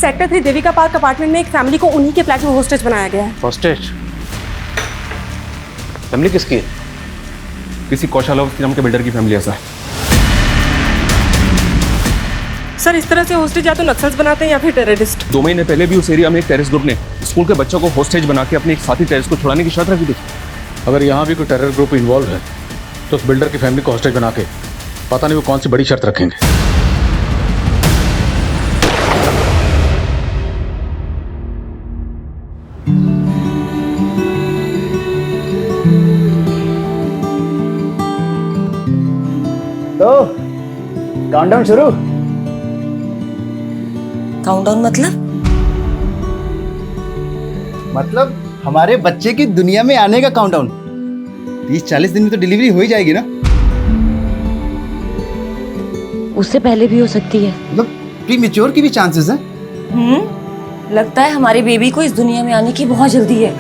Sector 3 Devika park apartment में एक family को उन्हीं के फ्लैट में होस्टेज बनाया गया है। होस्टेज? फैमिली किसकी है? किसी कौशल अवस्थी नाम के बिल्डर की फैमिली ऐसा है। सर इस तरह से होस्टेज या तो नक्सल्स बनाते हैं या फिर टेररिस्ट। 2 महीने पहले भी उस एरिया में एक टेररिस्ट ग्रुप ने स्कूल के बच्चों को होस्टेज बना के अपने एक साथी टेररिस्ट को छुड़ाने की शर्त रखी थी। अगर यहाँ भी कोई टेरर ग्रुप इन्वॉल्व है तो उस बिल्डर की फैमिली को हॉस्टेज बना के पता नहीं वो कौन सी बड़ी शर्त रखेंगे। तो काउंटडाउन शुरू। काउंटडाउन मतलब हमारे बच्चे की दुनिया में आने का काउंटडाउन। 30-40 दिन में तो डिलीवरी हो ही जाएगी ना। उससे पहले भी हो सकती है। मतलब प्रीमेच्योर की भी चांसेस हैं। लगता है हमारे बेबी को इस दुनिया में आने की बहुत जल्दी है।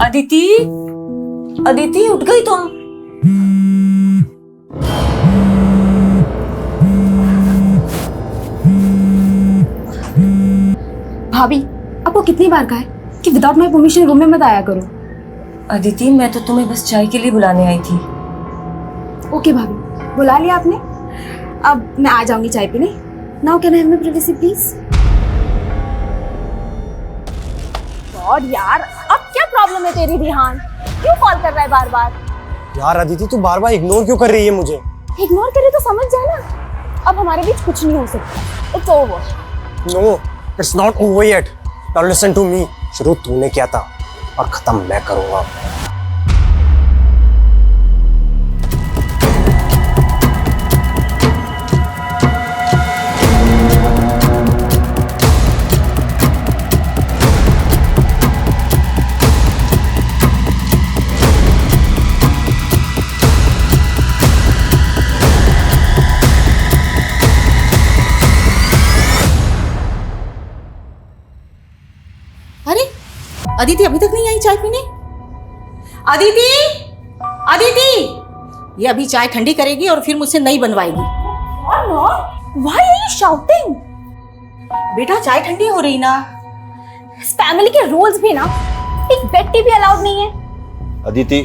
अदिति, अदिति उठ गई तुम? भाभी आपको कितनी बार कहा है कि विदाउट माय परमिशन रूम में मत आया करो। अदिति मैं तो तुम्हें बस चाय के लिए बुलाने आई थी। ओके भाभी, बुला लिया आपने। अब मैं आ जाऊंगी चाय पीने। Now can I have my privacy please? God यार, अब क्या प्रॉब्लम है तेरी रिहान? क्यों कॉल कर रहा है बार बार? यार अदिति तू बार बार इग्नोर क्यों कर रही है मुझे? इग्नोर करे तो समझ जाए ना, अब हमारे बीच कुछ नहीं हो सकता। It's over. No, it's not over yet. Now listen to me. शुरू तूने किया था और खत्म मैं करूंगा। अदिति अभी तक नहीं आई चाय पीने? अदिति, अदिति, ये अभी चाय ठंडी करेगी और फिर मुझसे नई बनवाएगी। Why are you shouting? बेटा चाय ठंडी हो रही ना। इस फैमिली के रूल्स भी ना, एक बेड टी भी अलाउड नहीं है। अदिति,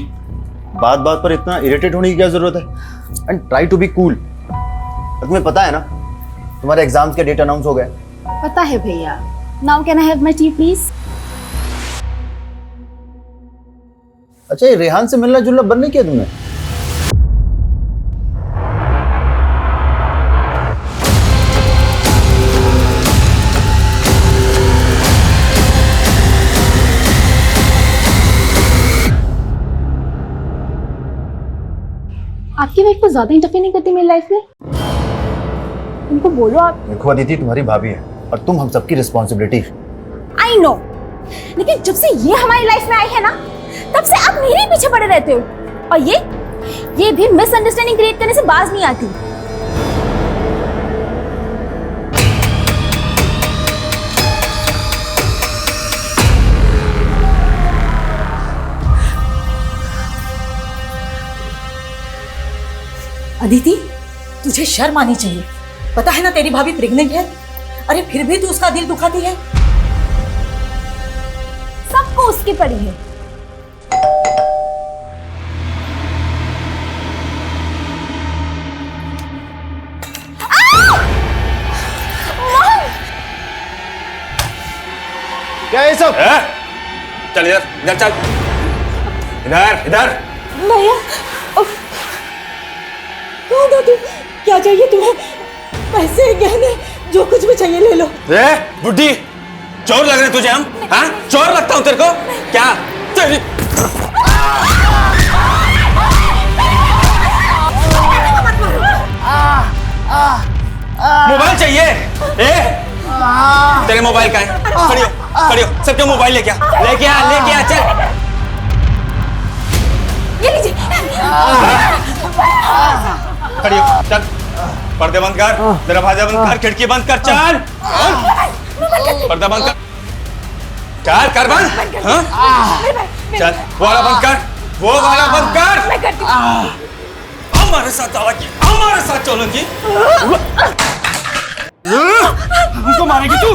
बात बात पर इतना इरिटेट होने की क्या जरूरत है? And try to be cool. तुम्हें पता है ना तुम्हारे एग्जाम्स के डेट अनाउंस हो गए। पता है भैया। Now can I have my T please? अच्छा ये रेहान से मिलना जुलना बंद नहीं किया तुमने? आपकी वाइफ को ज्यादा इंटरफेयर नहीं करती मेरी लाइफ में? उनको बोलो आप। देखो अदिति तुम्हारी भाभी है और तुम हम सबकी रिस्पॉन्सिबिलिटी। आई नो, लेकिन जब से ये हमारी लाइफ में आई है ना, तब से आप मेरे पीछे पड़े रहते हो। और ये भी मिसअंडरस्टैंडिंग क्रिएट करने से बाज नहीं आती। अदिति तुझे शर्म आनी चाहिए। पता है ना तेरी भाभी प्रेग्नेंट है। अरे फिर भी तू उसका दिल दुखाती है। सबको उसकी पड़ी है। क्या है सब? चल इधर इधर चल, इधर इधर। भैया क्या चाहिए तुम्हें? पैसे गहने जो कुछ भी चाहिए ले लो। बुड्ढी, चोर लग रहे तुझे हम? हाँ चोर लगता हूँ तेरे को क्या? तेरी तेरे मोबाइल का है? खड़ी हो, सबके मोबाइल लेके आ, चल। ये लीजिए। खड़ी हो, चल। पर्दे बंद कर, दरवाजा बंद कर, खिड़की बंद कर, चल। पर्दा बंद कर, चल कर बंद। हाँ? चल, वो वाला बंद कर। मैं करती हूँ। हमारे साथ चलोगी। हमको मारेगी तू?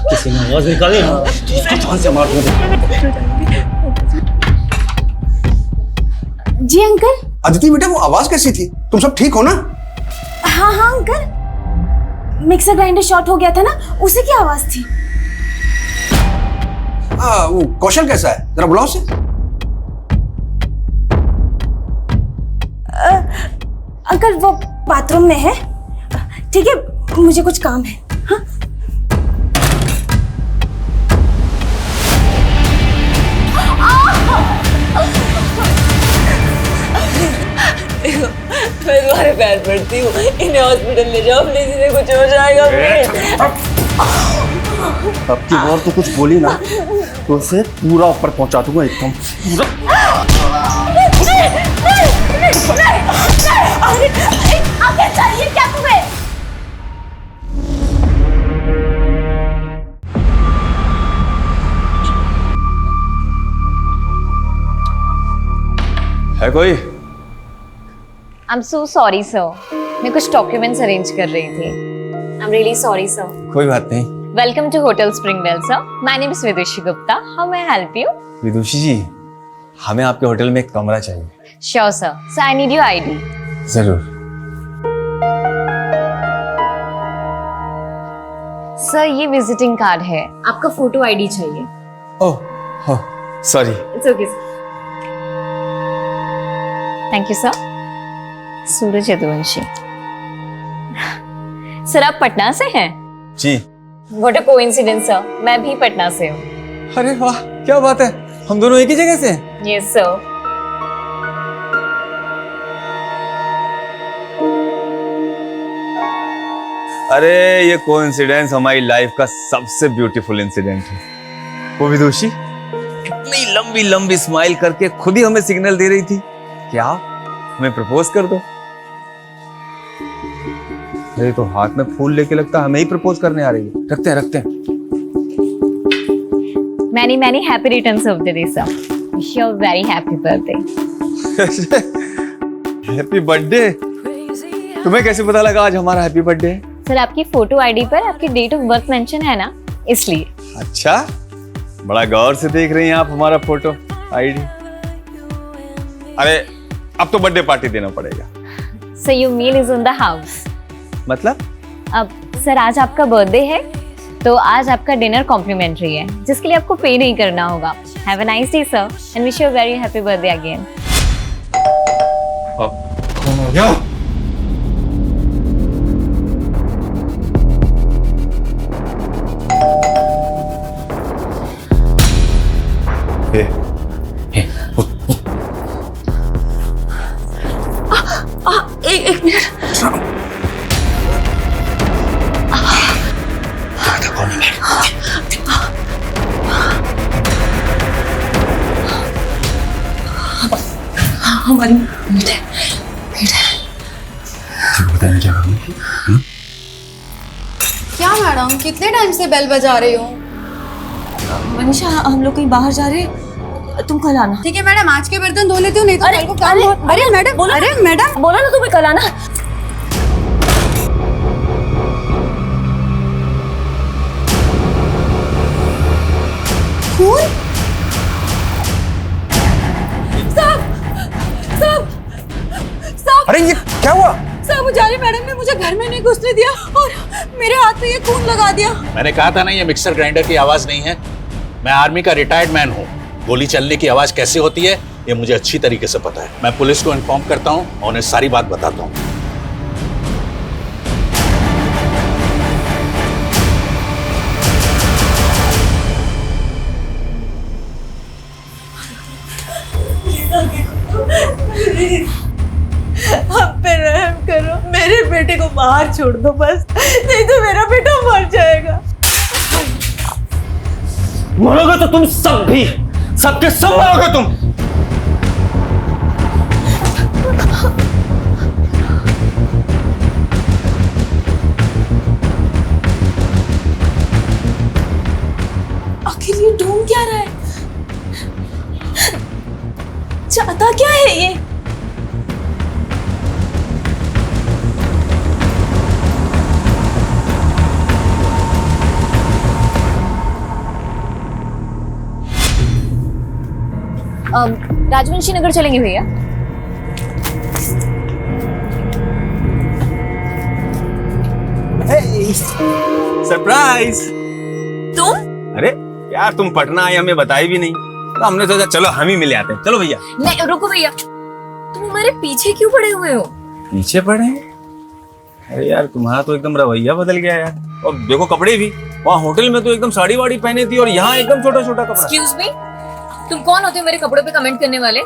किसी ने आवाज निकाली ना इसको जान से मार दूंगा। जी अंकल। अदिति बेटा, वो आवाज कैसी थी? तुम सब ठीक हो ना? हाँ हाँ अंकल, मिक्सर ग्राइंडर शॉर्ट हो गया था ना, उसी की आवाज थी। वो कौशल कैसा है? जरा बुलाओ उसे। अंकल वो बाथरूम में है। ठीक है, मुझे कुछ काम है। हाँ? मैं तुम्हारे पैर पड़ती हूँ, इन्हें हॉस्पिटल ले जाओ प्लीज, इन्हें कुछ हो जाएगा प्लीज। अब की बार तो कुछ बोली ना तो उसे पूरा ऊपर पहुंचा दूंगा एकदम आगे चाहिए क्या तुम्हें? है कोई? I'm so sorry sir, मैं कुछ डॉक्यूमेंट्स अरेंज कर रही थी। I'm really sorry sir. कोई बात नहीं। Welcome to Hotel Springwell sir. My name is Vidushi Gupta. How may I help you? विदुषी जी, हमें आपके होटल में एक कमरा चाहिए। Sure sir. So I need your ID. जरूर। सर ये विजिटिंग कार्ड है, आपका फोटो आईडी चाहिए। Oh, sorry. It's okay sir. Thank you sir. Suraj Yaduvanshi. Sir आप पटना से हैं? जी। व्हाट अ कोइंसिडेंस सर, मैं भी पटना से हूँ। अरे वाह, क्या बात है, हम दोनों एक ही जगह से हैं। Yes sir. अरे ये कोइंसिडेंस हमारी लाइफ का सबसे ब्यूटीफुल इंसिडेंट है। वो विदुषी इतनी लंबी लंबी स्माइल करके खुद ही हमें सिग्नल दे रही थी कि आप हमें प्रपोज कर दो। अरे तो हाथ में फूल लेके लगता हमें ही प्रपोज करने आ रही है। रखते हैं। Many many happy returns of the day sir. Wish you a very happy birthday. Happy birthday. तुम्हें कैसे पता लगा आज हमारा हैप्पी बर्थडे है? सर आपकी फोटो आईडी पर आपकी डेट ऑफ बर्थ मेंशन है ना, इसलिए। अच्छा, बड़ा गौर से देख रही हैं आप हमारा फोटो आईडी। अरे अब तो बर्थडे पार्टी देना पड़ेगा। Sir your meal is on the house. मतलब? अब सर आज आपका बर्थडे है तो आज आपका डिनर कॉम्प्लीमेंट्री है, जिसके लिए आपको पे नहीं करना होगा। Have a nice day sir and wish you a very happy birthday again. कौन हो गया? एक मिनट। हमारी मीट है। बताने क्या करूँ? क्या मैडम, कितने टाइम से बेल बजा रही हो? मनीषा हम लोग कहीं बाहर जा रहे हैं, तुम कल आना। ठीक है मैडम, आज के बर्तन धो लेती हूँ, नहीं तो कल को काम। अरे मैडम, बोला ना तुम्हें कल आना। खून? साहब, साहब, साहब। अरे ये क्या हुआ? साहब, उजाली मैडम ने मुझे घर में नहीं घुसने दिया और मेरे हाथ पे ये खून लगा दिया। मैंने कहा था ना, ये मिक्सर ग्राइंडर की आवाज नहीं है। मैं आर्मी का रिटायर्ड मैन हूँ। गोली चलने की आवाज कैसे होती है ये मुझे अच्छी तरीके से पता है। मैं पुलिस को इन्फॉर्म करता हूँ और उन्हें सारी बात बताता हूँ। हम पे रहम करो, मेरे बेटे को बाहर छोड़ दो बस, नहीं तो मेरा बेटा मर जाएगा। मरोगे तो तुम सब भी, सबके सब मरोगे तुम। आखिर ये ढूंढ क्या रहा है? चाहता क्या है ये? राजवंशी नगर चलेंगे भैया। सरप्राइज। तुम? अरे यार, तुम पटना आए हमें बताई भी नहीं, तो हमने सोचा चलो हम ही मिले आते हैं। चलो भैया। नहीं रुको भैया, तुम हमारे पीछे क्यों पड़े हुए हो? पीछे पड़े हैं? अरे यार, तुम्हारा तो एकदम रवैया बदल गया यार। और देखो कपड़े भी, वहाँ होटल में तो एकदम साड़ी वाड़ी पहने थी और यहाँ एकदम छोटा छोटा कपड़ा। एक्सक्यूज मी, तुम कौन होते हो मेरे कपड़ों पे कमेंट करने वाले?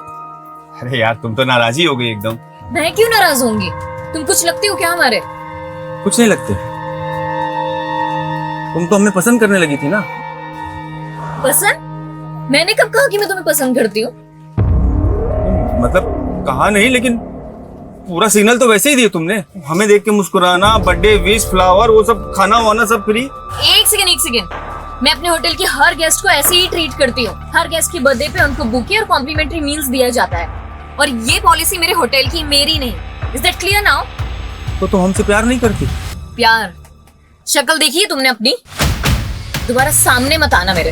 अरे यार, तुम तो नाराज ही हो गई एकदम। मैं क्यों नाराज होंगी? तुम कुछ लगते हो क्या हमारे? कुछ नहीं लगते, तुम तो हमें पसंद करने लगी थी ना। पसंद? मैंने कब कहा कि मैं तुम्हें पसंद करती हूँ? मतलब कहा नहीं, लेकिन पूरा सिग्नल तो वैसे ही दिया तुमने। हमें देख के मुस्कुराना, बर्थडे विश, फ्लावर, वो सब, खाना वाना सब फ्री। एक सेकंड। मैं अपने होटल के हर गेस्ट को ऐसे ही ट्रीट करती हूँ। हर गेस्ट की बर्थडे पे उनको बुके और कॉम्प्लीमेंट्री मील्स दिया जाता है, और ये पॉलिसी मेरे होटल की, मेरी नहीं। Is that clear now? तो तुम हमसे प्यार नहीं करती? प्यार? शक्ल देखी है तुमने अपनी? दोबारा सामने मत आना मेरे।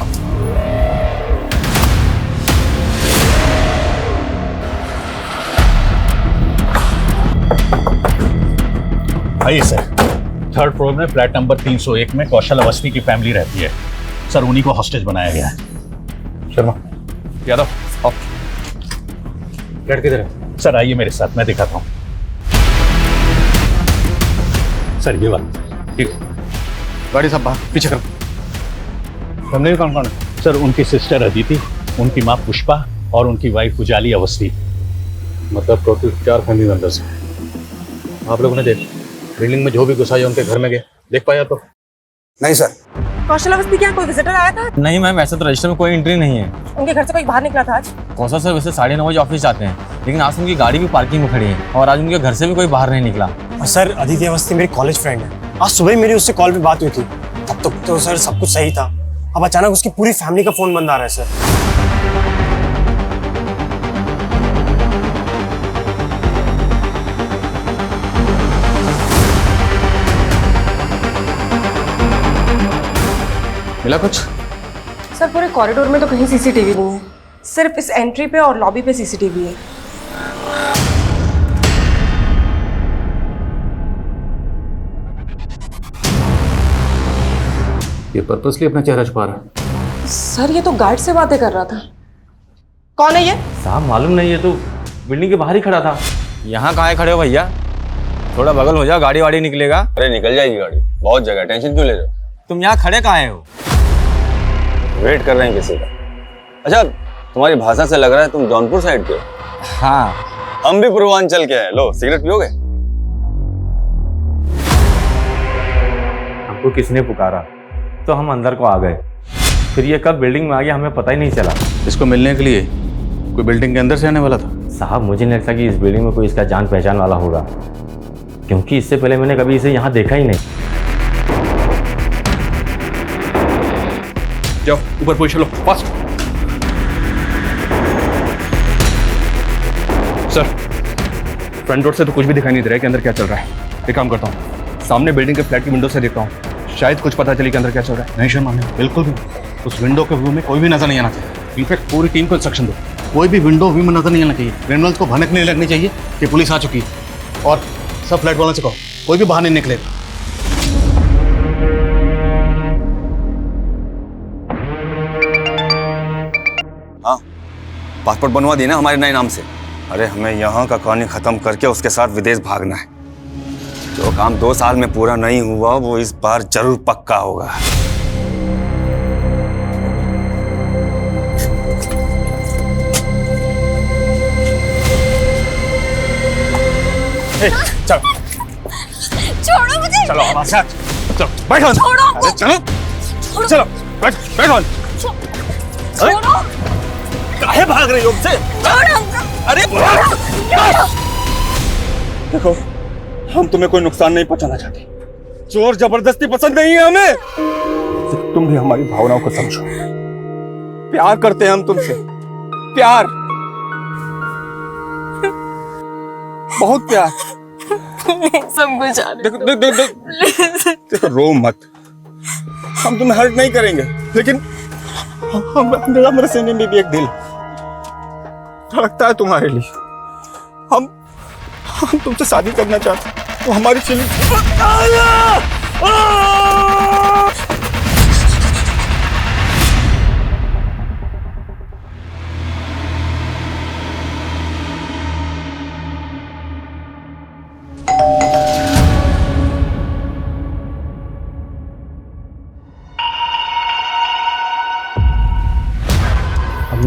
आइए सर, थर्ड फ्लोर में फ्लैट नंबर 301 में कौशल अवस्थी की फैमिली रहती है। सर, उन्हीं को हॉस्टेज बनाया गया है। शर्मा, यादव, आओ। फ्लैट किधर है? सर आइए मेरे साथ, मैं दिखाता हूँ। सर ये वाला। ठीक, गाड़ी साहब बाहर पीछे करो। फैमिली में कौन कौन है? सर, उनकी सिस्टर अदिति, उनकी माँ पुष्पा और उनकी वाइफ उजाली अवस्थी। मतलब टोटल 4 फैमिली मेंबर्स। आप लोगों ने देख बिल्डिंग में जो भी घुसा है उनके घर में गए, देख पाया तो? नहीं सर। कौशल अवस्थी क्या कोई विजिटर आया था? नहीं मैम, ऐसा तो रजिस्टर में कोई एंट्री नहीं है। उनके घर से कोई बाहर निकला था आज? कौशल सर वैसे 9:30 बजे ऑफिस जाते हैं, लेकिन आज उनकी गाड़ी भी पार्किंग में खड़ी है और आज उनके घर से भी कोई बाहर नहीं निकला। सर, अदिति अवस्थी मेरी कॉलेज फ्रेंड है। आज सुबह मेरी उससे कॉल पे बात हुई थी, तब तक तो सर सब कुछ सही था। अब अचानक उसकी पूरी फैमिली का फोन बंद आ रहा है सर। मिला कुछ? सर, पूरे कॉरिडोर में तो कहीं सीसीटीवी नहीं है, सिर्फ इस एंट्री पे और लॉबी पे सीसीटीवी है। ये पर्पसली अपना चेहरा छुपा रहा है। सर, ये तो गार्ड से बातें कर रहा था। कौन है ये? साहब मालूम नहीं, ये तो बिल्डिंग के बाहर ही खड़ा था। यहाँ कहाँ खड़े हो भैया? थोड़ा बगल हो जाओ, गाड़ी वाड़ी निकलेगा। अरे निकल जाएगी गाड़ी, बहुत जगह, टेंशन क्यों ले रहे हो? तुम यहाँ खड़े कहाँ हो? वेट कर रहे हैं किसी का। अच्छा, तुम्हारी भाषा से लग रहा है तुम जौनपुर साइड के हो। हाँ, हम भी पूर्वांचल के हैं। लो, सिगरेट पियोगे? हमको किसने पुकारा तो हम अंदर को आ गए, फिर ये कब बिल्डिंग में आ गया हमें पता ही नहीं चला। इसको मिलने के लिए कोई बिल्डिंग के अंदर से आने वाला था? साहब मुझे नहीं लगता कि इस बिल्डिंग में कोई इसका जान पहचान वाला होगा, क्योंकि इससे पहले मैंने कभी इसे यहाँ देखा ही नहीं। जाओ ऊपर पोजीशन लो, फास्ट। सर, फ्रंट डोर से तो कुछ भी दिखाई नहीं दे रहा है कि अंदर क्या चल रहा है। एक काम करता हूँ, सामने बिल्डिंग के फ्लैट की विंडो से देखता हूँ, शायद कुछ पता चले कि अंदर क्या चल रहा है। नहीं शर्मा, बिल्कुल भी। उस विंडो के व्यू में कोई भी नजर नहीं आना चाहिए। इनफैक्ट पूरी टीम को इंस्ट्रक्शन दो, कोई भी विंडो व्यू में नजर नहीं आना चाहिए। क्रिमिनल्स को भनक नहीं लगनी चाहिए कि पुलिस आ चुकी है। और सब फ्लैट वालों से कहो कोई भी बाहर नहीं निकलेगा। हाँ, पासपोर्ट बनवा देना हमारे नए नाम से। अरे हमें यहाँ का कहानी खत्म करके उसके साथ विदेश भागना है। जो काम 2 साल में पूरा नहीं हुआ वो इस बार जरूर पक्का होगा। चलो छोड़ो मुझे। चलो हमारे साथ चलो, बैठो। छोड़ो। अरे चलो चलो बैठो। छोड़ो। काहे भाग रही हो हमसे? अरे देखो, हम तुम्हें कोई नुकसान नहीं पहुंचाना चाहते। जोर जबरदस्ती पसंद नहीं है हमें। तो तुम भी हमारी भावनाओं को समझो। प्यार करते हैं हम तुमसे, प्यार, बहुत प्यार। सब कुछ देखो रो मत, हम तुम्हें हर्ट नहीं करेंगे, लेकिन मेरे सीने में भी एक दिल धड़कता है तुम्हारे लिए। हम तुमसे शादी करना चाहते हैं। वो हमारी चिल्ली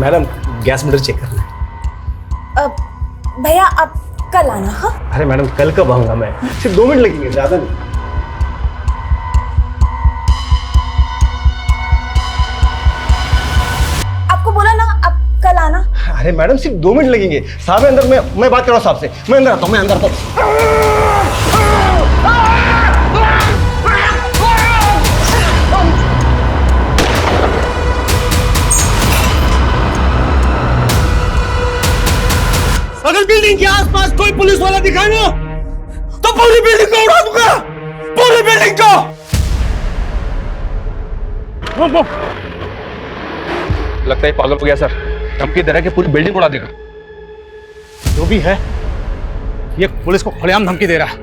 मैडम गैस मीटर चेक करना है। भैया आप कल आना। हाँ अरे मैडम कल कब आऊंगा मैं, सिर्फ 2 मिनट लगेंगे, ज्यादा नहीं। आपको बोला ना आप कल आना। अरे मैडम सिर्फ 2 मिनट लगेंगे, साहब अंदर, मैं बात कर रहा हूँ साहब से। मैं अंदर आता हूँ, मैं अंदर आता हूँ। अगर बिल्डिंग के आसपास कोई पुलिस वाला दिखाए ना तो पूरी बिल्डिंग को उड़ा दूंगा, पूरी बिल्डिंग को। लगता है पागल हो गया सर, धमकी दे रहा है कि पूरी बिल्डिंग उड़ा देगा। जो भी है ये पुलिस को खुलेआम धमकी दे रहा है।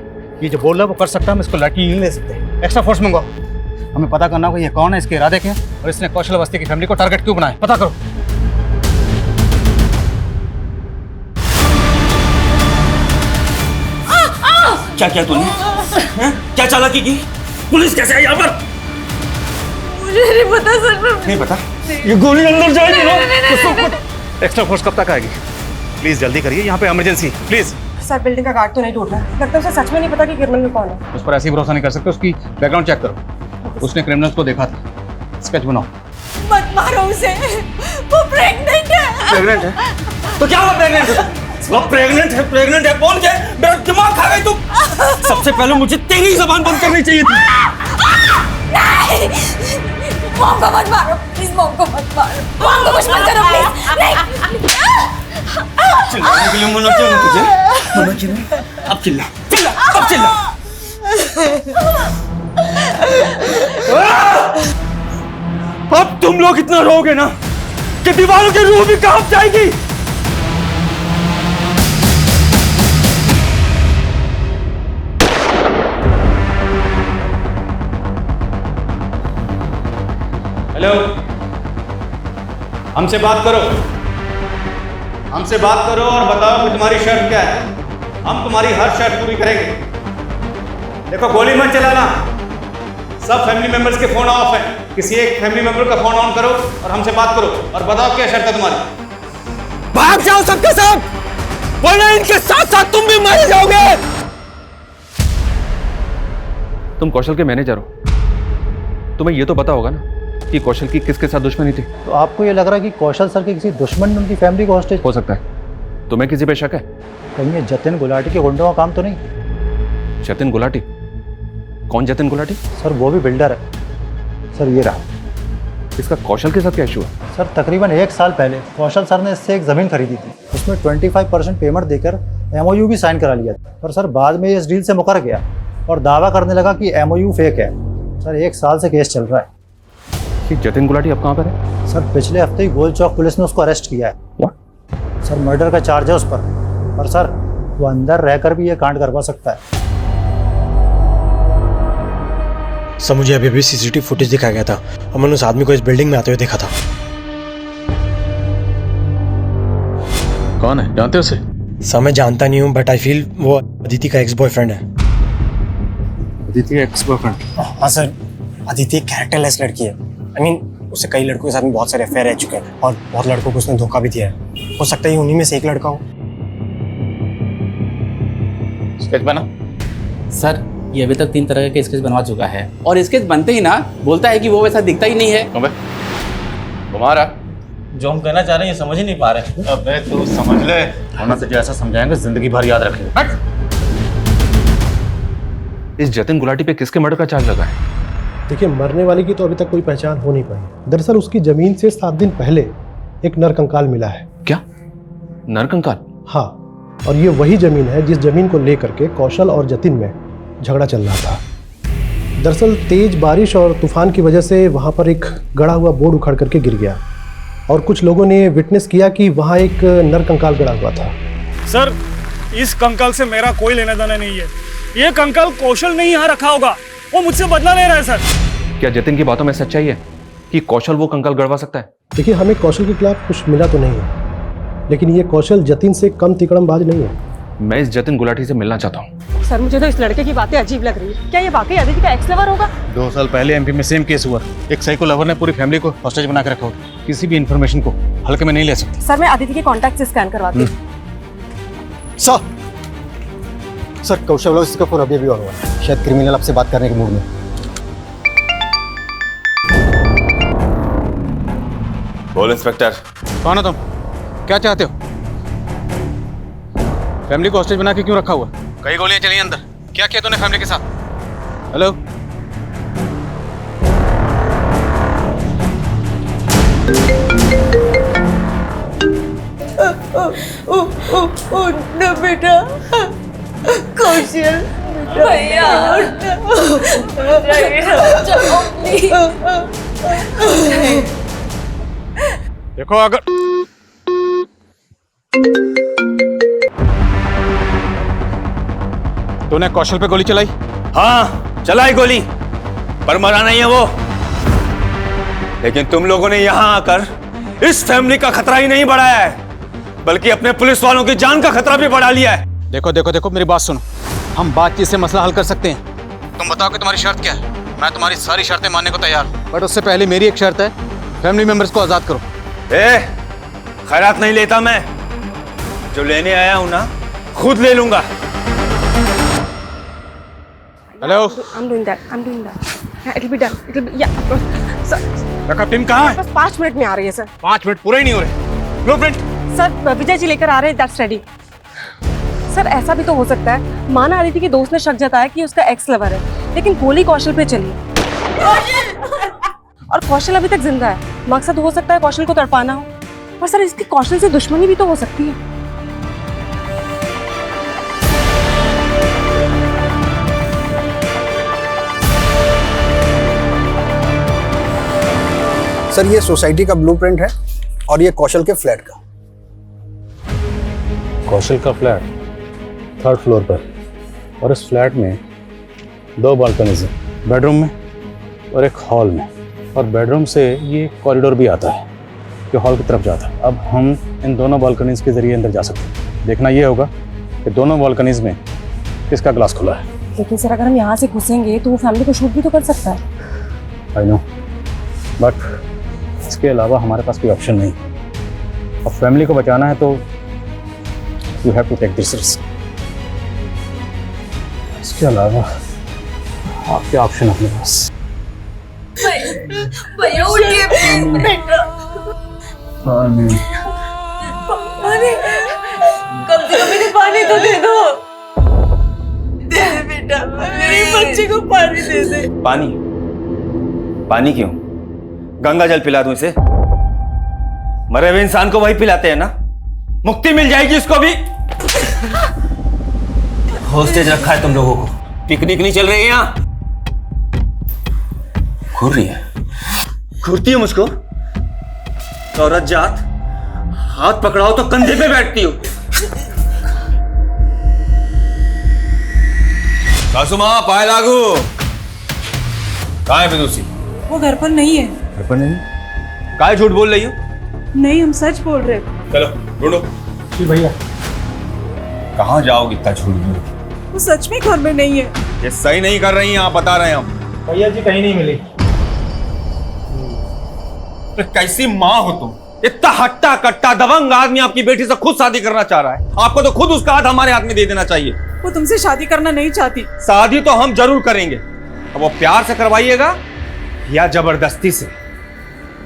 ये जो बोल रहा है वो कर सकता है, हम इसको लड़की नहीं ले सकते। एक्स्ट्रा फोर्स मंगाओ, हमें पता करना होगा ये कौन है, इसके इरादे क्या हैं और इसने कौशल अवस्थी की फैमिली को टारगेट क्यों बनाया, पता करो। क्या किया तूने? क्या चालाकी की? पुलिस कैसे आई यहाँ पर? मुझे नहीं पता सर। नहीं पता? ये गोली अंदर जाएगी ना। एक्स्ट्रा फोर्स कब तक आएगी? प्लीज जल्दी करिए, यहाँ पे इमरजेंसी प्लीज। सर बिल्डिंग का गार्ड तो नहीं टूट रहा। लगता है उसे सच में नहीं पता कि क्रिमिनल कौन है। उस पर ऐसे ही भरोसा नहीं कर सकते, उसकी बैकग्राउंड चेक करो। उसने क्रिमिनल्स को देखा था। स्केच बनाओ। मत मारो उसे, वो प्रेग्नेंट है। प्रेग्नेंट है? तो क्या हुआ प्रेग्नेंट है? वो प्रेग्नेंट है, प्रेग्नेंट है, बोल के मेरा दिमाग खा गई तुम। सबसे पहले मुझे तेरी जुबान बंद करनी चाहिए थी। नहीं, मॉम को मत मारो प्लीज, मॉम को मत मारो, मॉम को कुछ मत करो प्लीज। नहीं चिल्लाने के लिए मना क्यों ना तुझे? मना क्यों नहीं? अब चिल्ला, चिल्ला, अब चिल्ला। अब तुम लोग इतना रोगे ना कि दीवारों की रूह भी कांप जाएगी। हेलो, हमसे बात करो, हमसे बात करो और बताओ कि तुम्हारी शर्त क्या है। हम तुम्हारी हर शर्त पूरी करेंगे। देखो गोली मत चलाना, सब फैमिली मेंबर्स के फोन ऑफ हैं। किसी एक फैमिली मेंबर का फोन ऑन करो और हमसे बात करो और बताओ क्या शर्त है तुम्हारी। भाग जाओ सबके सब, वरना इनके साथ साथ तुम भी मारे जाओगे। तुम कौशल के मैनेजर हो, तुम्हें ये तो पता होगा ना कि कौशल की किसके साथ दुश्मनी थी। तो आपको ये लग रहा है कि कौशल सर के किसी दुश्मन ने उनकी फैमिली को हॉस्टेज? हो सकता है। तुम्हें किसी पे शक है? कहीं ये जतिन गुलाटी के गुंडों का काम तो नहीं? जतिन गुलाटी? कौन जतिन गुलाटी? सर वो भी बिल्डर है। सर ये रहा। इसका कौशल के साथ क्या इशू है? सर तकरीबन 1 साल पहले कौशल सर ने इससे एक ज़मीन खरीदी थी। उसमें 25% पेमेंट देकर MOU भी साइन करा लिया था, पर सर बाद में इस डील से मुकर गया और दावा करने लगा कि MOU फेक है। सर 1 साल से केस चल रहा है। कि जतिन गुलाटी अब कहाँ पर है? सर पिछले हफ्ते ही गोल चौक पुलिस ने उसको अरेस्ट किया है। What? सर मर्डर का चार्ज है उस पर सर वो अंदर रहकर भी ये कांड करवा सकता है। सर मुझे अभी भी सीसीटीवी फुटेज दिखाया गया था और मैंने उस आदमी को इस बिल्डिंग में आते हुए देखा था। कौन है, जानते हो उसे? सर मैं जानता नहीं हूँ बट आई फील वो अदिति का एक्स बॉयफ्रेंड है। अदिति का एक्स बॉयफ्रेंड? हाँ सर, अदिति एक कैरेक्टरलेस लड़की है। आई मीन उससे कई लड़कों के साथ में बहुत सारे अफेयर रह चुके हैं और बहुत लड़कों को उसने धोखा भी दिया है। हो सकता है उन्हीं में से एक लड़का हो। स्केच बना? सर ये अभी तक 3 तरह के स्केच बनवा चुका है और स्केच बनते ही ना बोलता है कि वो वैसा दिखता ही नहीं है। तुम्हारा जो हम कहना चाह रहे हैं ये समझ ही नहीं पा रहे। अबे तू समझ ले, वरना तुझे ऐसा समझाएंगे जिंदगी भर याद रखेगा। इस जतिन गुलाटी पे किसके मर्डर का चार्ज लगा है? देखिए मरने वाले की तो अभी तक कोई पहचान हो नहीं पाई। दरअसल उसकी जमीन से 7 दिन पहले एक नरकंकाल मिला है। क्या नरकंकाल? हाँ, और ये वही जमीन है जिस जमीन को लेकर के कौशल और जतिन में झगड़ा चल रहा था। दरअसल तेज बारिश और तूफान की वजह से वहाँ पर एक गड़ा हुआ बोर्ड उखड़ करके गिर गया और कुछ लोगों ने विटनेस किया कि वहाँ एक नरकंकाल गड़ा हुआ था। सर इस कंकाल से मेरा कोई लेना देना नहीं है। ये कंकाल कौशल ने यहाँ रखा होगा, वो मुझसे बदला ले रहा है सर। क्या जतिन की बातों में सच्चाई है कि कौशल वो कंकाल गड़वा सकता है? देखिए हमें कौशल के खिलाफ कुछ मिला तो नहीं है, लेकिन ये कौशल जतिन से कम तिकड़मबाज नहीं है। मैं इस जतिन गुलाटी से मिलना चाहता हूँ। सर मुझे तो इस लड़के की बातें अजीब लग रही है। क्या ये वाकई अदिति का एक्स लवर होगा? 2 साल पहले एमपी में सेम केस हुआ। एक साइको लवर ने पूरी फैमिली को हॉस्टेज बना के रखा हो। किसी भी इंफॉर्मेशन को हल्के में नहीं ले सकते। सर मैं अदिति के कॉन्टैक्ट से स्कैन करवाती हूँ। सर कौशल वाला इसका फोन अभी ऑन हुआ है। शायद क्रिमिनल आपसे बात करने के मूड में। बोल इंस्पेक्टर। कौन हो तुम? क्या चाहते हो? फैमिली को हॉस्टेज बना के क्यों रखा हुआ? कई गोलियां चली अंदर। क्या किया तूने फैमिली के साथ? हेलो ना बेटा कौशल भैया देखो अगर तूने कौशल पे गोली चलाई? हाँ चलाई गोली, पर मरा नहीं है वो। लेकिन तुम लोगों ने यहां आकर इस फैमिली का खतरा ही नहीं बढ़ाया है, बल्कि अपने पुलिस वालों की जान का खतरा भी बढ़ा लिया है। देखो देखो देखो मेरी बात सुनो, हम बातचीत से मसला हल कर सकते हैं। तुम बताओ कि तुम्हारी शर्त क्या है? मैं तुम्हारी सारी शर्तें मानने को तैयार हूं, बट उससे पहले मेरी एक शर्त है, फैमिली मेंबर्स को आजाद करो। खैरात नहीं लेता मैं, जो लेने आया हूं ना खुद ले लूंगा। Hello I'm doing that. It'll be done. Backup team कहाँ है? बस 5 मिनट में आ रही है सर। 5 मिनट पूरे ही नहीं हो रहे। ब्लूप्रिंट सर विजय जी लेकर आ रहे हैं, दैट्स रेडी। सर ऐसा भी तो हो सकता है, माना अदिति के दोस्त ने शक जताया कि उसका एक्स लवर है, लेकिन गोली कौशल पे चली और कौशल अभी तक जिंदा है। मकसद हो सकता है कौशल को तड़पाना हो, पर सर इसकी कौशल से दुश्मनी भी तो हो सकती है। सर ये सोसाइटी का ब्लूप्रिंट है और ये कौशल के फ्लैट का। कौशल का फ्लैट 3rd फ्लोर पर, और इस फ्लैट में 2 बालकनीज हैं, बेडरूम में और एक हॉल में, और बेडरूम से ये कॉरिडोर भी आता है जो हॉल की तरफ जाता है। अब हम इन दोनों बालकनीज के जरिए अंदर जा सकते हैं। देखना ये होगा कि दोनों बालकनीज में किसका ग्लास खुला है। लेकिन सर अगर हम यहाँ से घुसेंगे तो वो फैमिली को शूट भी तो कर सकता है। आई नो, बट इसके अलावा हमारे पास कोई ऑप्शन नहीं। अब फैमिली को बचाना है तो you have to take this risk. इसके अलावा आपके ऑप्शन अपने पास। भैया उठिए प्लीज बेटा। पानी पानी, कम से कम इन्हें पानी तो दे दो। दे दे बेटा, मेरे बच्चे को पानी दे दे। पानी? पानी क्यों? गंगा जल पिला दूं इसे? मरे हुए इंसान को वही पिलाते हैं ना, मुक्ति मिल जाएगी इसको भी। हॉस्टेज रखा है तुम लोगों को, पिकनिक नहीं चल रही है यहाँ। घूर रही है, घूरती हो मुझको? औरत जात, हाथ पकड़ाओ तो कंधे पे बैठती हो। सासू माँ पाए लागू। कहाँ है फिदूसी? वो घर पर नहीं है। घर पर नहीं? काहे झूठ बोल रही हो? नहीं, हम सच बोल रहे। चलो ढूंढो। जी भैया। कहाँ जाओगे इतना झूठ बोल? वो सच में घर में नहीं है। ये सही नहीं कर रही हैं आप, बता रहे हैं हम। भैया जी कहीं नहीं मिली। तो कैसी माँ हो तुम? इतना हट्टा कट्टा दबंग आदमी आपकी बेटी से खुद शादी करना चाह रहा है। आपको तो खुद उसका हाथ हमारे हाथ में दे देना चाहिए। वो तुमसे शादी करना नहीं चाहती। शादी तो हम जरूर करेंगे। अब वो प्यार से करवाइएगा या जबरदस्ती से?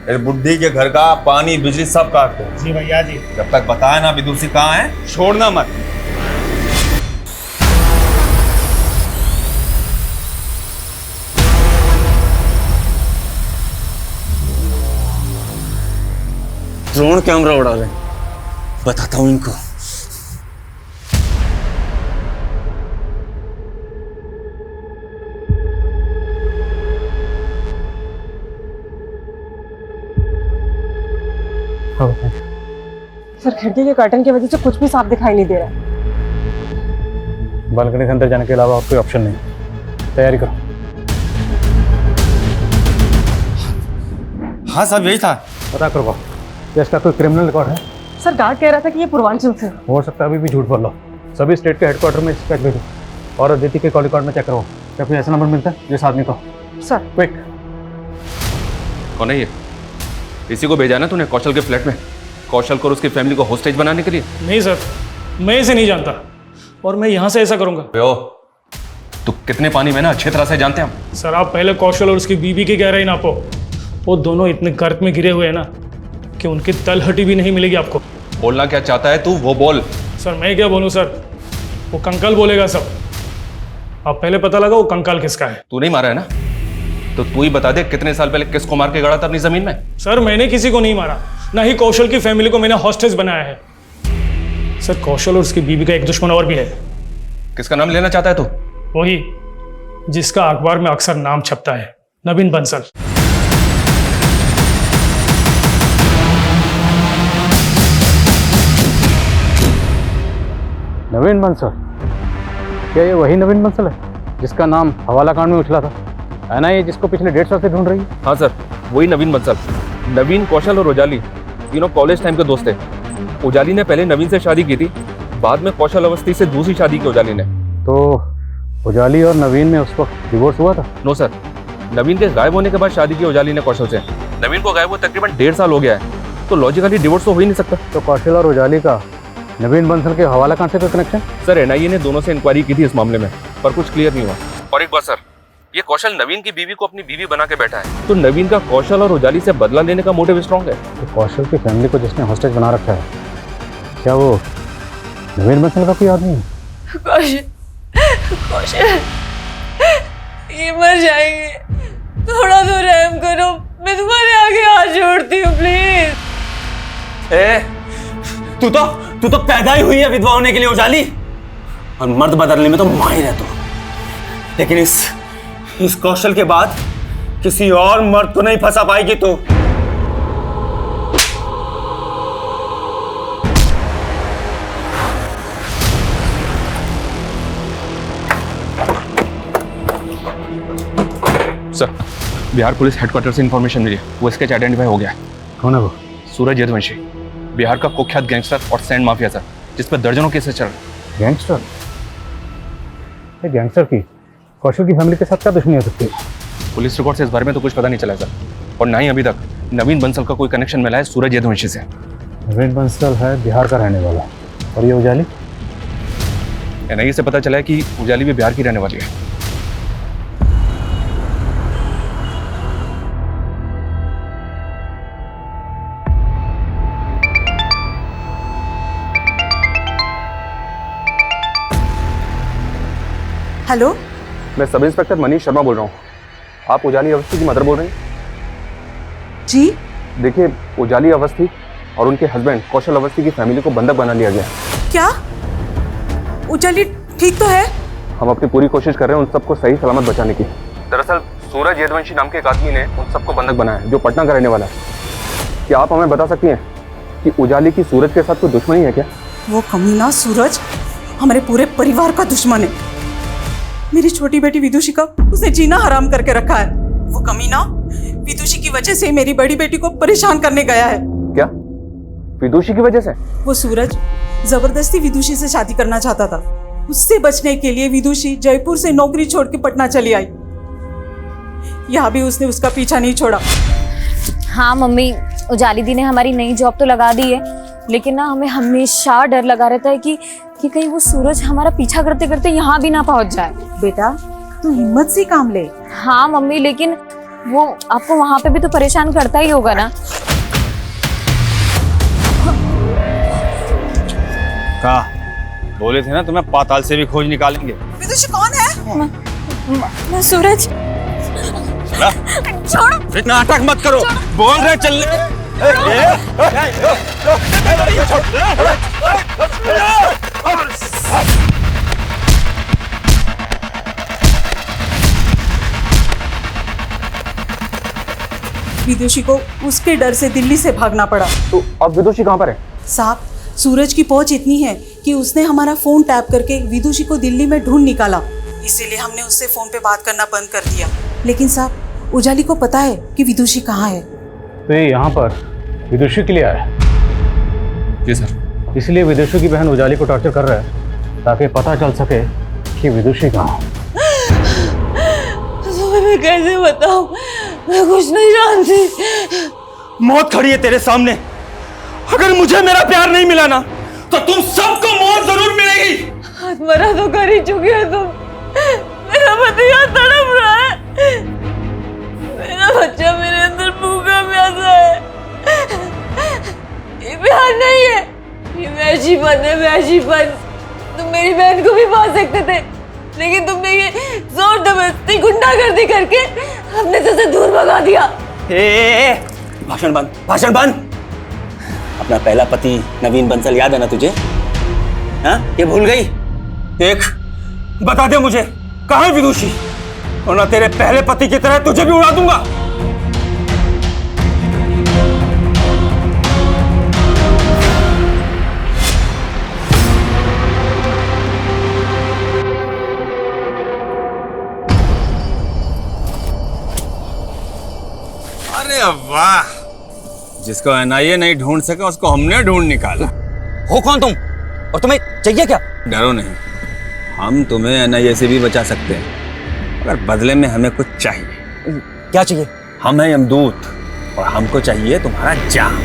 इस बुड्ढी के घर का पानी बिजली सब काट दो। जी भैया जी। जब तक बताए ना विदुषी कहाँ है, छोड़ना मत। ड्रोन कैमरा उड़ा रहे, बताता हूं इनको। सर खिड़की के कर्टन की वजह से कुछ भी साफ दिखाई नहीं दे रहा है। बालकनी से अंदर जाने के अलावा और कोई ऑप्शन नहीं। तैयारी करो। हाँ साहब यही था। पता करो इसका कोई क्रिमिनल रिकॉर्ड है? सर गार्ड कह रहा था कि ये पूर्वांचल से। हो सकता है अभी भी झूठ बोल लो। सभी स्टेट के हेडक्वार्टर में चेक भेजो और अदिति के कॉल रिकॉर्ड में चेक करो। क्या कोई ऐसा नंबर मिलता है जिस आदमी को? Sir quick. कौन है ये? इसी को भेजा ना तूने कौशल के फ्लैट में, कौशल को और उसकी फैमिली को होस्टेज बनाने के लिए? नहीं सर, मैं इसे नहीं जानता और मैं यहाँ से ऐसा करूँगा। तू कितने पानी में ना अच्छी तरह से जानते हैं हम। सर आप पहले कौशल और उसकी बीबी की गहराई नापो। वो दोनों इतने गर्त में गिरे हुए हैं ना कि उनकी तलहटी भी नहीं मिलेगी आपको। बोलना क्या चाहता है तू वो बोल। सर मैं क्या बोलूँ सर, वो कंकाल बोलेगा सब। आप पहले पता लगा वो कंकाल किसका है। तू नहीं मारा है ना, तो तू ही बता दे कितने साल पहले किसको मार के गड़ा था अपनी जमीन में? सर मैंने किसी को नहीं मारा, ना ही कौशल की फैमिली को मैंने हॉस्टेज बनाया है। सर कौशल और उसकी बीबी का एक दुश्मन और भी है। किसका नाम लेना चाहता है तू? वही जिसका अखबार में अक्सर नाम छपता है, नवीन बंसल। नवीन बंसल? क्या ये वही नवीन बंसल है जिसका नाम हवाला कांड में उछला था? है ना ये जिसको पिछले 1.5 साल से ढूंढ रही है? हाँ सर, वही नवीन बंसल। नवीन, कौशल और उजाली तीनों कॉलेज टाइम के दोस्त थे। उजाली ने पहले नवीन से शादी की थी, बाद में कौशल अवस्थी से दूसरी शादी की उजाली ने। तो उजाली और नवीन में उस वक्त डिवोर्स हुआ था? नो सर, नवीन के गायब होने के बाद शादी की उजाली ने कौशल से। नवीन को गायब हुए तकरीबन 1.5 साल हो गया है, तो लॉजिकली डिवोर्स तो हो ही नहीं सकता। तो कौशल और उजाली का नवीन बंसल के हवाला कांड से कोई कनेक्शन? सर एनआईए ने दोनों से इंक्वायरी की थी इस मामले में, पर कुछ क्लियर नहीं हुआ। और एक बात सर, ये कौशल नवीन की बीवी को अपनी बीवी बना के बैठा है, तो नवीन का कौशल और उजाली से बदला लेने का मोटिव स्ट्रॉन्ग है। तो कौशल की फैमिली को जिसने हॉस्टेज बना रखा है, क्या वो नवीन बंसल का कोई आदमी है? कौशल ये मर जाएंगे, थोड़ा तो रहम करो, मैं तुम्हारे आगे हाथ जोड़ती हूँ प्लीज। तू तो पैदा ही हुई है विधवा होने के लिए उजाली, और मर्द बदलने में तो माहिर है तू। लेकिन इस कौशल के बाद किसी और मर्द को नहीं फंसा पाएगी तू। सर बिहार पुलिस हेडक्वार्टर से इंफॉर्मेशन मिली, वो स्केच आइडेंटिफाई हो गया है। कौन है वो? सूरज यदुवंशी, बिहार का कुख्यात गैंगस्टर और सैंड माफिया सर, जिस पर दर्जनों केसेस चल रहे। गैंगस्टर? ये गैंगस्टर की कौशल की फैमिली के साथ क्या दुश्मनी हो सकती है? पुलिस रिकॉर्ड से इस बारे में तो कुछ पता नहीं चला सर, और ना ही अभी तक नवीन बंसल का कोई कनेक्शन मिला है सूरज यदुवंशी से। नवीन बंसल है बिहार का रहने वाला, और ये उजाली? एनआईए से पता चला है कि उजाली भी बिहार की रहने वाली है। हेलो, मैं सब इंस्पेक्टर मनीष शर्मा बोल रहा हूँ। आप उजाली अवस्थी की मदर बोल रहे हैं? जी देखिए, उजाली अवस्थी और उनके हस्बैंड कौशल अवस्थी की फैमिली को बंधक बना लिया गया। क्या? उजाली ठीक तो है? हम अपनी पूरी कोशिश कर रहे हैं उन सबको सही सलामत बचाने की। दरअसल सूरज यदुवंशी नाम के एक आदमी ने उन सबको बंधक बनाया है जो पटना का रहने वाला है। क्या आप हमें बता सकती हैं कि उजाली की सूरज के साथ कोई दुश्मनी है क्या? वो कमीना सूरज हमारे पूरे परिवार का दुश्मन है। मेरी छोटी बेटी विदुषी का उसने जीना हराम करके रखा है। वो कमीना विदुषी की वजह से मेरी बड़ी बेटी को परेशान करने गया है। क्या विदुषी की वजह से? वो सूरज जबरदस्ती विदुषी से शादी करना चाहता था। उससे बचने के लिए विदुषी जयपुर से नौकरी छोड़ के पटना चली आई। यहाँ भी उसने उसका पीछा नहीं छोड़ा। हाँ मम्मी, उजाली दी ने हमारी नई जॉब तो लगा दी है, लेकिन ना हमें हमेशा डर लगा रहता है कि कहीं वो सूरज हमारा पीछा करते करते यहाँ भी ना पहुँच जाए। बेटा तू हिम्मत से काम ले। हाँ मम्मी, लेकिन वो आपको वहाँ पे भी तो परेशान करता ही होगा ना। कहा बोले थे ना तुम्हें पाताल से भी खोज निकालेंगे। विदुषी कौन है? मैं सूरज। छोड़ो। इतना नाटक मत करो। बोल रहे चल विदुषी को उसके डर से दिल्ली से भागना पड़ा। तो अब विदुषी कहाँ पर है? साहब, सूरज की पहुंच इतनी है कि उसने हमारा फोन टैप करके विदुषी को दिल्ली में ढूंढ निकाला। इसीलिए हमने उससे फोन पे बात करना बंद कर दिया। लेकिन साहब, उजाली को पता है कि विदुषी कहाँ है। तो ये यहाँ पर विदुषी के लिए आया है? जी सर। इसलिए विदुषी की बहन उजाली को टॉर्चर कर रहा है ताकि पता चल सके कि विदुषी कहाँ है। मैं कैसे बताऊं? मैं कुछ नहीं जानती। मौत खड़ी है तेरे सामने। अगर मुझे मेरा प्यार नहीं मिला ना तो तुम सबको मौत जरूर मिलेगी। मरा तो कर ही चुकी है तुम। मेरा पति यहाँ तड़प रहा है। मेरा बच्चा मेरे अंदर भूखा प्यासा है। ये प्यार नहीं है, ये वैशीपन है, वैशीपन। तुम मेरी बहन को भी पा सकते थे, लेकिन तुमने ये जोर जबरदस्ती गुंडागर्दी करके अपने से दूर भगा दिया। भाषण बंद, भाषण बंद। अपना पहला पति नवीन बंसल याद है ना तुझे? हाँ, ये भूल गई? देख, बता दे मुझे कहाँ है विदुषी, वरना तेरे पहले पति की तरह तुझे भी उड़ा दूंगा। अरे वाह, जिसको एनआईए नहीं ढूंढ सका उसको हमने ढूंढ निकाला। हो कौन तुम और तुम्हें चाहिए क्या? डरो नहीं, हम तुम्हें एनआईए से भी बचा सकते हैं, अगर बदले में हमें कुछ चाहिए। क्या चाहिए? हम हैं यमदूत और हमको चाहिए तुम्हारा जान।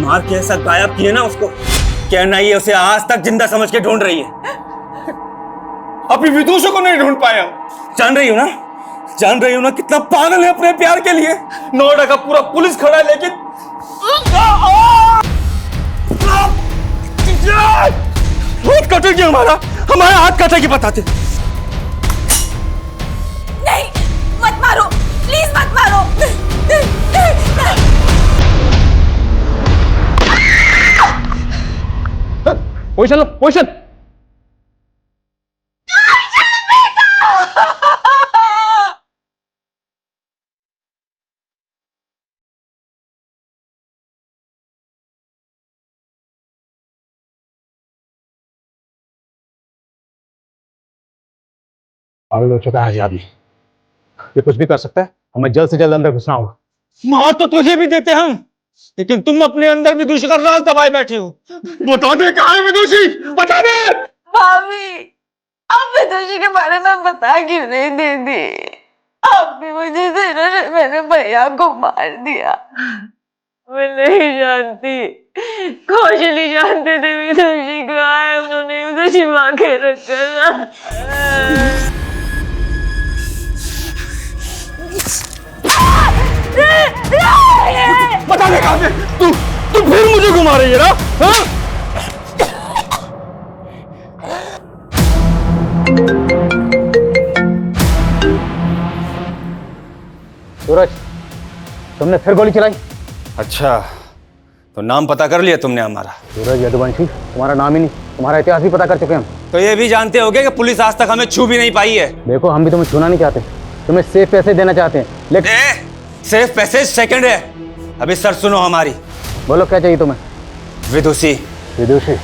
मार के ऐसा गायब किए ना उसको, क्या एनआईए उसे आज तक जिंदा समझ के ढूंढ रही है। अभी विदुषी को नहीं ढूंढ पाया। जान रही हो ना, जान रही हो ना कितना पागल है अपने प्यार के लिए। नोएडा का पूरा पुलिस खड़ा है, लेकिन हाथ कटेगी हमारा, हमारे हाथ कटेगी बताते। नहीं, मत मारो, प्लीज मत मारो। पोजीशन लो, पोजीशन। पागल हो चुका है आदमी, ये कुछ भी कर सकता है। हमें जल्द से जल्द अंदर घुसना होगा। मार तो तुझे भी देते हम, लेकिन तुम अपने अंदर विदुषी का राज दबाए बैठे हो। बता दे कहाँ है विदुषी, बता दे। भाभी, आप विदुषी के बारे में बता क्यों नहीं देती? आप भी मुझे मैंने भैया को मार दिया। मैं नहीं जानती, कौशली जानते थे विदुषी को, आए उन्होंने उसे छिपा के रखा। बता दे कहाँ है तू फिर मुझे घुमा रही है ना? हाँ? सूरज, तुमने फिर गोली चलाई? अच्छा, तो नाम पता कर लिया तुमने हमारा? सूरज यदुवंशी, तुम्हारा नाम ही नहीं, तुम्हारा इतिहास भी पता कर चुके हम। तो ये भी जानते होगे कि पुलिस आज तक हमें छू भी नहीं पाई है। देखो, हम भी तुम्हें छूना नहीं चाहते, तुम्हें सेफ पैसे देना चाहते हैं, लेकिन सेफ पैसे सेकंड है। अभी सर सुनो हमारी। बोलो क्या चाहिए तुम्हें? विदुषी। विदुषी?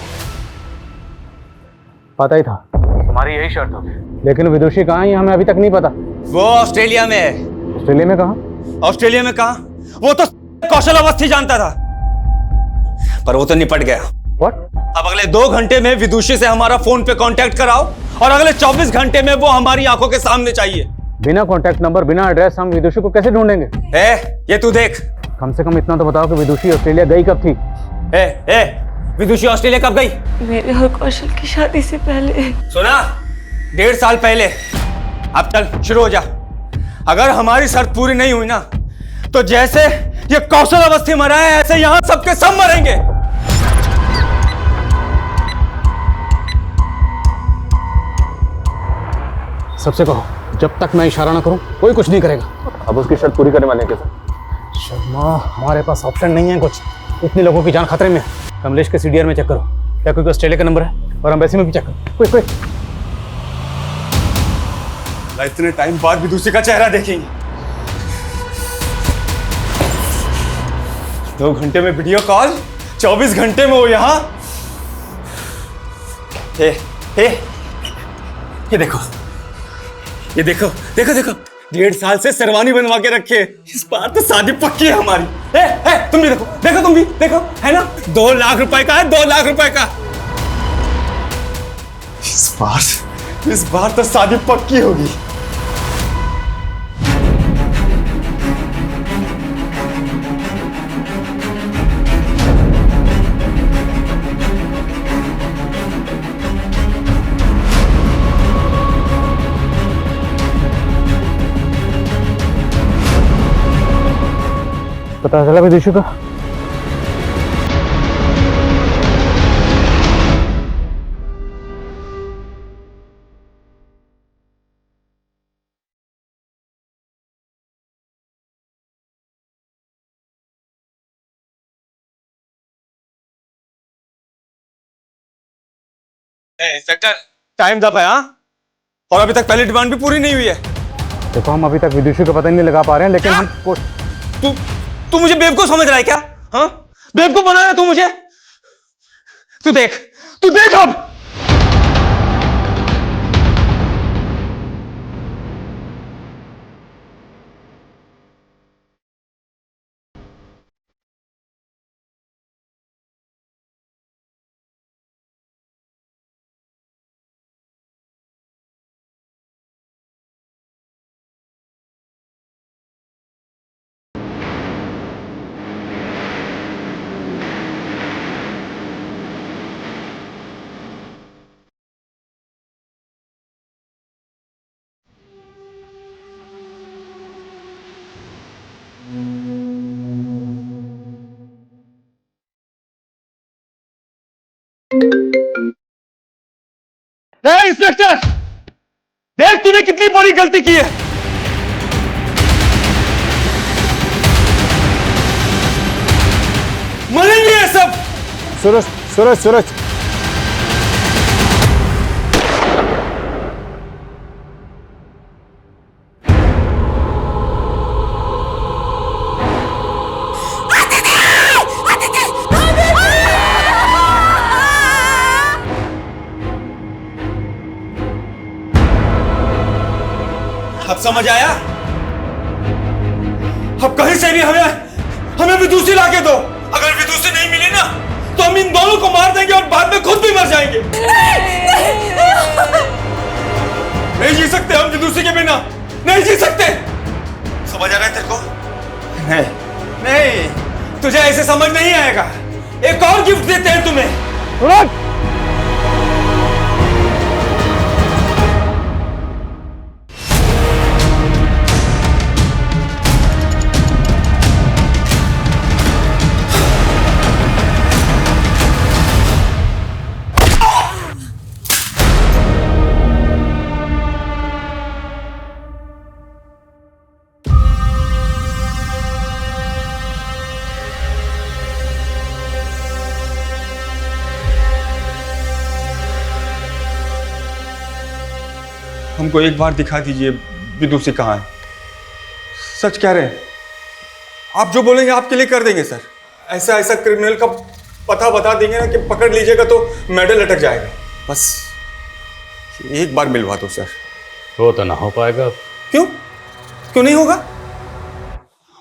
पता ही था तुम्हारी यही शर्त होगी, लेकिन विदुषी कहाँ है हमें अभी तक नहीं पता। वो ऑस्ट्रेलिया में है। ऑस्ट्रेलिया में कहाँ? ऑस्ट्रेलिया में कहाँ? वो तो कौशल अवस्थी जानता था, पर वो तो निपट गया। What? अब अगले 2 घंटे में विदुषी से हमारा फोन पे कांटेक्ट कराओ और अगले 24 घंटे में वो हमारी आंखों के सामने चाहिए। बिना कांटेक्ट नंबर, बिना एड्रेस हम विदुषी को कैसे ढूंढेंगे? ये तू देख। कम से कम इतना तो बताओ कि विदुषी ऑस्ट्रेलिया गई कब थी? विदुषी ऑस्ट्रेलिया कब गई? मेरे और कौशल की शादी से पहले। सुना? 1.5 साल पहले। अब चल शुरू हो जा। अगर हमारी शर्त पूरी नहीं हुई ना, तो जैसे ये कौशल अवस्थी मरा है, ऐसे यहां सबके सब मरेंगे। सबसे कहो, जब तक मैं इशारा ना करूं कोई कुछ नहीं करेगा। अब उसकी शर्त पूरी करने वाले हैं कैसे? शर्मा, हमारे पास ऑप्शन नहीं है कुछ, इतने लोगों की जान खतरे में। कमलेश के सीडीआर में चेक करो, क्या कोई ऑस्ट्रेलिया का नंबर है? और एम्बेसी में भी चेक करो, क्विक क्विक। इतने टाइम बाद भी दूसरे का चेहरा देखेंगे। 2 घंटे में वीडियो कॉल, 24 घंटे में वो यहाँ। ये देखो, ये देखो, देखो देखो, 1.5 साल से शेरवानी बनवा के रखे। इस बार तो शादी पक्की है हमारी। तुम भी देखो, देखो तुम भी देखो, है ना? 2 लाख रुपए का है, 2 लाख रुपए का। इस बार तो शादी पक्की होगी। पता चला विदुषी का? इंस्पेक्टर, टाइम दब है। हाँ, और अभी तक पहली डिमांड भी पूरी नहीं हुई है। देखो, हम अभी तक विदुषी का पता नहीं लगा पा रहे हैं, लेकिन हम तू मुझे बेवकूफ समझ रहा है क्या? हाँ, बेवकूफ बनाया तू मुझे। तू देख अब। इंस्पेक्टर, देख तूने कितनी बड़ी गलती की है। मरेंगे ये सब। सूरज, सूरज, सूरज। अब समझ आया? अब कहीं से भी हमें विदुषी लाके दो। अगर विदुषी नहीं मिली ना, तो हम इन दोनों को मार देंगे और बाद में खुद भी मर जाएंगे। नहीं जी सकते हम विदुषी के बिना, नहीं जी सकते। समझ आ रहा है तेरे को? नहीं, तुझे ऐसे समझ नहीं आएगा। एक और गिफ्ट देते हैं तुम्हें। हमको एक बार दिखा दीजिए विदुषी कहाँ है। सच कह रहे हैं, आप जो बोलेंगे आपके लिए कर देंगे सर। ऐसा ऐसा क्रिमिनल का पता बता देंगे ना कि पकड़ लीजिएगा तो मेडल लटक जाएगा। बस एक बार मिलवा दो सर। वो तो ना हो पाएगा। क्यों क्यों नहीं होगा?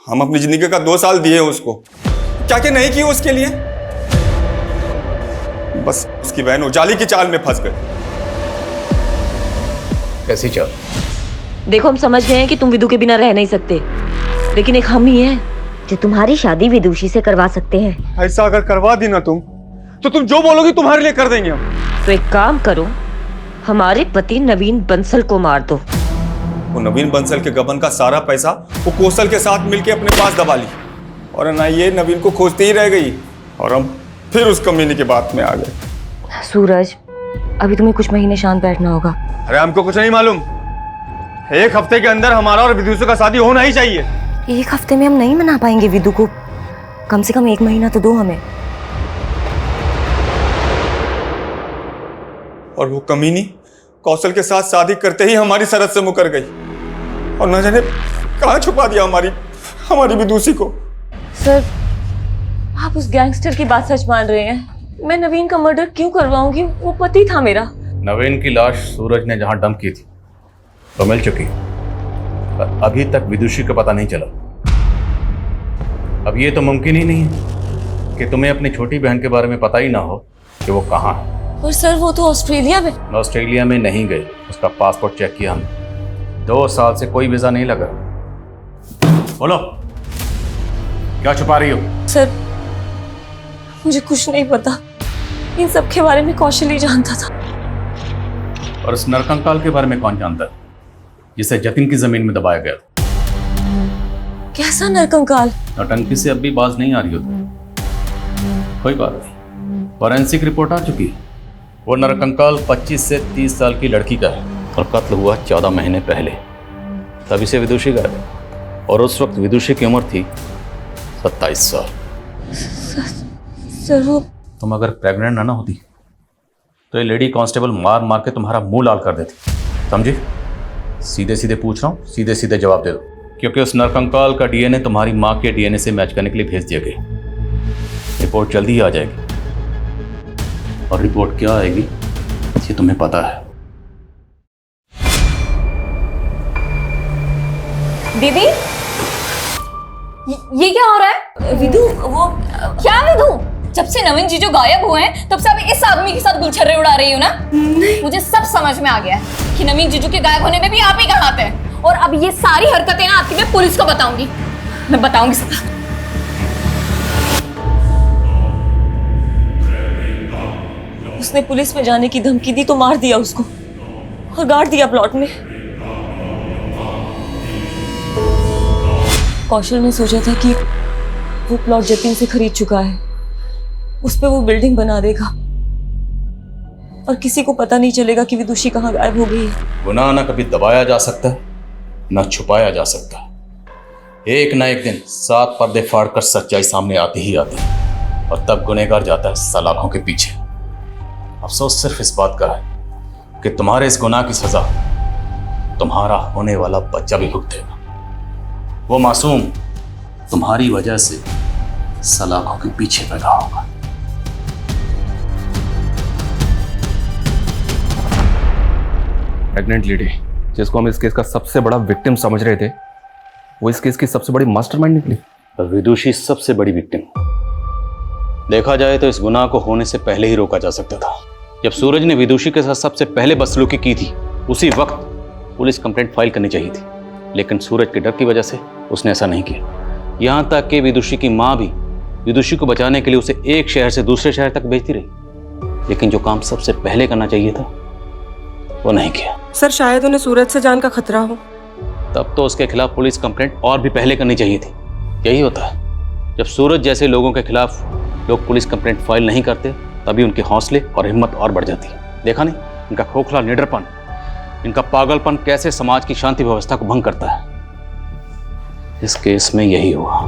हम अपनी जिंदगी का 2 साल दिए उसको, क्या क्या नहीं किया उसके लिए। बस उसकी बहन उजाली की चाल में फंस गई। कैसी चाल? देखो, हम समझ गए हैं कि तुम विदु के बिना रह नहीं सकते, लेकिन एक हम ही हैं जो तुम्हारी शादी विदुषी से करवा सकते हैं। ऐसा अगर करवा दी ना तुम, तो तुम जो बोलोगी तुम्हारे लिए कर देंगे हम। तो एक काम करो, हमारे पति नवीन बंसल को मार दो। वो नवीन बंसल के गबन का सारा पैसा वो कौशल के साथ मिलके अपने पास दबा ली, और ना ये नवीन को खोजते ही रह गई, और हम फिर उस कमीने की बात में आ गए। सूरज, अभी तुम्हें कुछ महीने शांत बैठना होगा। अरे हमको कुछ नहीं मालूम, 1 हफ्ते के अंदर हमारा और विदुषी का शादी होना ही चाहिए। 1 हफ्ते में हम नहीं मना पाएंगे विदु को, कम से कम 1 महीना तो दो हमें। और वो कमीनी कौशल के साथ शादी करते ही हमारी सरहद से मुकर गई, और न जाने कहाँ छुपा दिया हमारी विदुषी को। सर, आप उस गैंगस्टर की बात सच मान रहे हैं? मैं नवीन का मर्डर क्यों करवाऊंगी? वो पति था मेरा। नवीन की लाश सूरज ने जहां डंप की थी तो मिल चुकी, पर अभी तक विदुषी का पता नहीं चला। अब ये तो मुमकिन ही नहीं है कि तुम्हें अपनी छोटी बहन के बारे में पता ही ना हो कि वो कहाँ है। और सर, वो तो ऑस्ट्रेलिया में। ऑस्ट्रेलिया में नहीं गए, उसका पासपोर्ट चेक किया हमने, 2 साल से कोई वीजा नहीं लगा। बोलो, क्या छुपा रही हो? सर, मुझे कुछ नहीं पता, इन सब के बारे में कौशल ही जानता था। और उस नरकंकाल के बारे में कौन जानता है जिसे जतिन की जमीन में दबाया गया था? कैसा नरकंकाल? नौटंकी से अब भी बाज नहीं आ रही हो तुम। कोई बात नहीं, फॉरेंसिक रिपोर्ट आ चुकी है। वो नरकंकाल 25 से 30 साल की लड़की का है, और कत्ल हुआ 14 महीने पहले। तभी से विदुषी गायब है, और उस वक्त विदुषी की उम्र थी 27 साल। सर, वो तुम अगर प्रेग्नेंट ना होती तो ये लेडी कांस्टेबल मार मार के तुम्हारा मुंह लाल कर देती, समझी? सीधे सीधे पूछ रहा हूँ, सीधे सीधे जवाब दे दो, क्योंकि उस नरकंकाल का डीएनए तुम्हारी माँ के डीएनए से मैच करने के लिए भेज दिया गया। रिपोर्ट जल्दी ही आ जाएगी, और रिपोर्ट क्या आएगी ये तुम्हें पता है। दीदी, ये क्या हो रहा है? विदु, वो क्या विदु? जब से नवीन जीजू गायब हुए हैं तब से आप इस आदमी के साथ गुलछर्रे उड़ा रही हो ना? मुझे सब समझ में आ गया है कि नवीन जीजू के गायब होने में भी आप ही का हाथ है, और अब ये सारी हरकतें ना आपकी मैं पुलिस को बताऊंगी। मैं बताऊंगी सब। उसने पुलिस में जाने की धमकी दी तो मार दिया उसको, और गाड़ दिया प्लॉट में। कौशल ने सोचा था कि वो प्लॉट जतिन से खरीद चुका है, उस पे वो बिल्डिंग बना देगा, और किसी को पता नहीं चलेगा कि विदुषी कहाँ गायब हो गई है। गुनाह ना कभी दबाया जा सकता है, ना छुपाया जा सकता। एक ना एक दिन 7 पर्दे फाड़ कर सच्चाई सामने आती ही आती है, और तब गुनहगार जाता है सलाखों के पीछे। अफसोस सिर्फ इस बात का है कि तुम्हारे इस गुनाह की सजा तुम्हारा होने वाला बच्चा भी भुगतेगा। वो मासूम तुम्हारी वजह से सलाखों के पीछे पैदा होगा। प्रेग्नेंट लेडी जिसको हम इस केस का सबसे बड़ा विक्टिम समझ रहे थे, वो इस केस की सबसे बड़ी मास्टरमाइंड निकली। विदुषी सबसे बड़ी विक्टिम। देखा जाए तो इस गुनाह को होने से पहले ही रोका जा सकता था। जब सूरज ने विदुषी के साथ सबसे पहले बदसलूकी की थी, उसी वक्त पुलिस कंप्लेंट फाइल करनी चाहिए थी, लेकिन सूरज के डर की वजह से उसने ऐसा नहीं किया। यहाँ तक कि विदुषी की माँ भी विदुषी को बचाने के लिए उसे एक शहर से दूसरे शहर तक भेजती रही, लेकिन जो काम सबसे पहले करना चाहिए था वो नहीं किया। सर, शायद उन्हें सूरज से जान का खतरा हो। तब तो उसके खिलाफ पुलिस कंप्लेंट और भी पहले करनी चाहिए थी। यही होता है, जब सूरज जैसे लोगों के खिलाफ लोग पुलिस कंप्लेंट फाइल नहीं करते, तभी उनके हौसले और हिम्मत और बढ़ जाती है। देखा नहीं, इनका खोखला निडरपन, इनका पागलपन कैसे समाज की शांति व्यवस्था को भंग करता है। इस केस में यही हुआ।